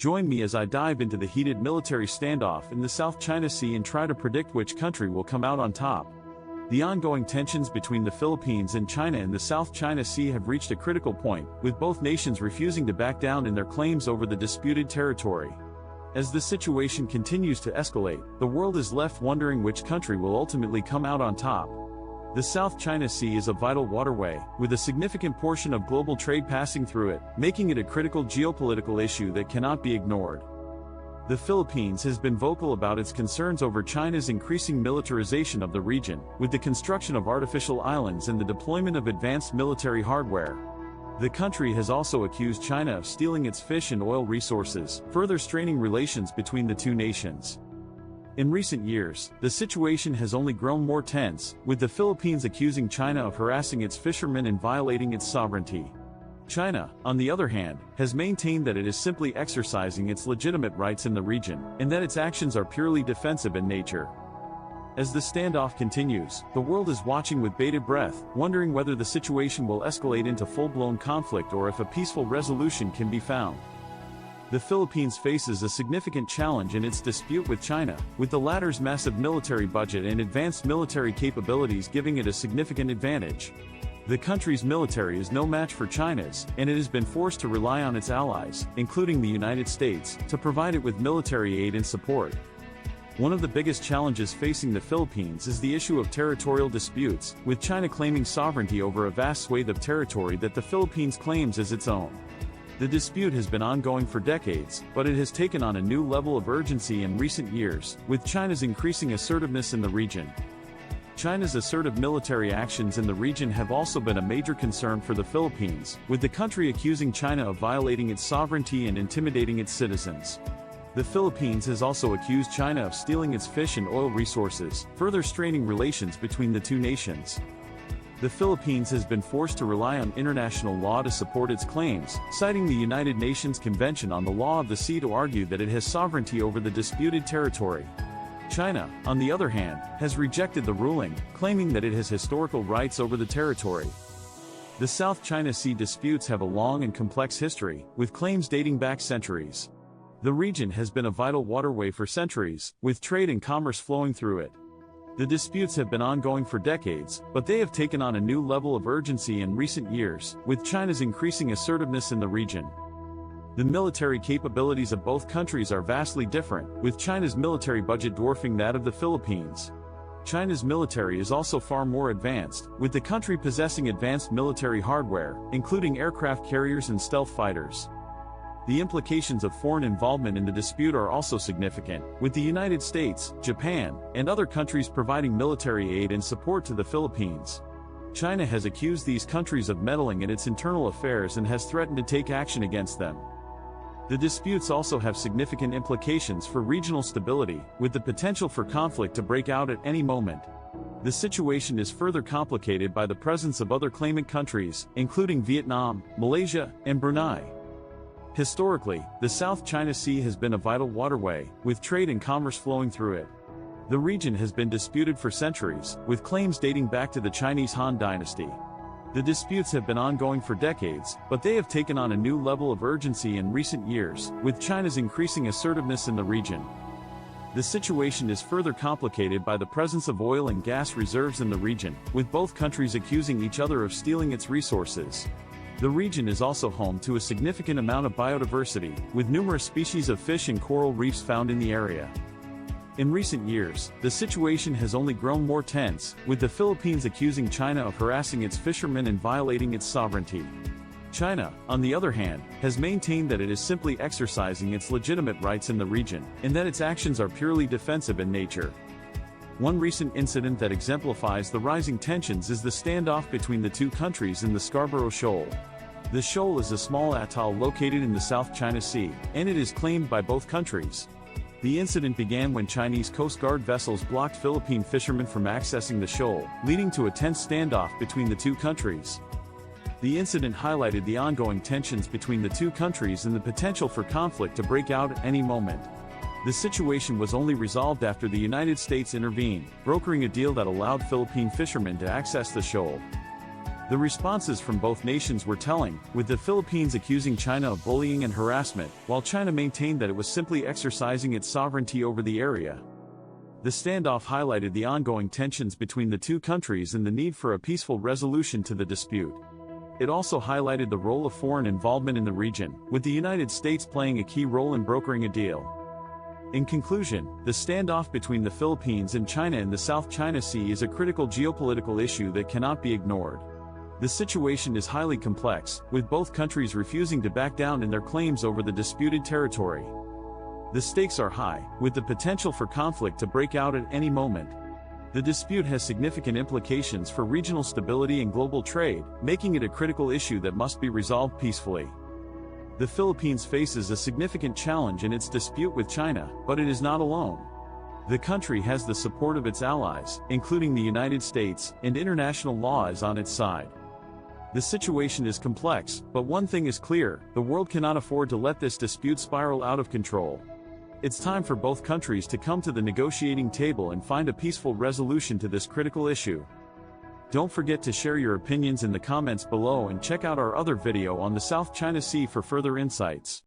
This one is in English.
Join me as I dive into the heated military standoff in the South China Sea and try to predict which country will come out on top. The ongoing tensions between the Philippines and China in the South China Sea have reached a critical point, with both nations refusing to back down in their claims over the disputed territory. As the situation continues to escalate, the world is left wondering which country will ultimately come out on top. The South China Sea is a vital waterway, with a significant portion of global trade passing through it, making it a critical geopolitical issue that cannot be ignored. The Philippines has been vocal about its concerns over China's increasing militarization of the region, with the construction of artificial islands and the deployment of advanced military hardware. The country has also accused China of stealing its fish and oil resources, further straining relations between the two nations. In recent years, the situation has only grown more tense, with the Philippines accusing China of harassing its fishermen and violating its sovereignty. China, on the other hand, has maintained that it is simply exercising its legitimate rights in the region, and that its actions are purely defensive in nature. As the standoff continues, the world is watching with bated breath, wondering whether the situation will escalate into full-blown conflict or if a peaceful resolution can be found. The Philippines faces a significant challenge in its dispute with China, with the latter's massive military budget and advanced military capabilities giving it a significant advantage. The country's military is no match for China's, and it has been forced to rely on its allies, including the United States, to provide it with military aid and support. One of the biggest challenges facing the Philippines is the issue of territorial disputes, with China claiming sovereignty over a vast swathe of territory that the Philippines claims as its own. The dispute has been ongoing for decades, but it has taken on a new level of urgency in recent years, with China's increasing assertiveness in the region. China's assertive military actions in the region have also been a major concern for the Philippines, with the country accusing China of violating its sovereignty and intimidating its citizens. The Philippines has also accused China of stealing its fish and oil resources, further straining relations between the two nations. The Philippines has been forced to rely on international law to support its claims, citing the United Nations Convention on the Law of the Sea to argue that it has sovereignty over the disputed territory. China, on the other hand, has rejected the ruling, claiming that it has historical rights over the territory. The South China Sea disputes have a long and complex history, with claims dating back centuries. The region has been a vital waterway for centuries, with trade and commerce flowing through it. The disputes have been ongoing for decades, but they have taken on a new level of urgency in recent years, with China's increasing assertiveness in the region. The military capabilities of both countries are vastly different, with China's military budget dwarfing that of the Philippines. China's military is also far more advanced, with the country possessing advanced military hardware, including aircraft carriers and stealth fighters. The implications of foreign involvement in the dispute are also significant, with the United States, Japan, and other countries providing military aid and support to the Philippines. China has accused these countries of meddling in its internal affairs and has threatened to take action against them. The disputes also have significant implications for regional stability, with the potential for conflict to break out at any moment. The situation is further complicated by the presence of other claimant countries, including Vietnam, Malaysia, and Brunei. Historically, the South China Sea has been a vital waterway, with trade and commerce flowing through it. The region has been disputed for centuries, with claims dating back to the Chinese Han Dynasty. The disputes have been ongoing for decades, but they have taken on a new level of urgency in recent years, with China's increasing assertiveness in the region. The situation is further complicated by the presence of oil and gas reserves in the region, with both countries accusing each other of stealing its resources. The region is also home to a significant amount of biodiversity, with numerous species of fish and coral reefs found in the area. In recent years, the situation has only grown more tense, with the Philippines accusing China of harassing its fishermen and violating its sovereignty. China, on the other hand, has maintained that it is simply exercising its legitimate rights in the region, and that its actions are purely defensive in nature. One recent incident that exemplifies the rising tensions is the standoff between the two countries in the Scarborough Shoal. The shoal is a small atoll located in the South China Sea, and it is claimed by both countries. The incident began when Chinese Coast Guard vessels blocked Philippine fishermen from accessing the shoal, leading to a tense standoff between the two countries. The incident highlighted the ongoing tensions between the two countries and the potential for conflict to break out at any moment. The situation was only resolved after the United States intervened, brokering a deal that allowed Philippine fishermen to access the shoal. The responses from both nations were telling, with the Philippines accusing China of bullying and harassment, while China maintained that it was simply exercising its sovereignty over the area. The standoff highlighted the ongoing tensions between the two countries and the need for a peaceful resolution to the dispute. It also highlighted the role of foreign involvement in the region, with the United States playing a key role in brokering a deal. In conclusion, the standoff between the Philippines and China in the South China Sea is a critical geopolitical issue that cannot be ignored. The situation is highly complex, with both countries refusing to back down in their claims over the disputed territory. The stakes are high, with the potential for conflict to break out at any moment. The dispute has significant implications for regional stability and global trade, making it a critical issue that must be resolved peacefully. The Philippines faces a significant challenge in its dispute with China, but it is not alone. The country has the support of its allies, including the United States, and international law is on its side. The situation is complex, but one thing is clear: the world cannot afford to let this dispute spiral out of control. It's time for both countries to come to the negotiating table and find a peaceful resolution to this critical issue. Don't forget to share your opinions in the comments below and check out our other video on the South China Sea for further insights.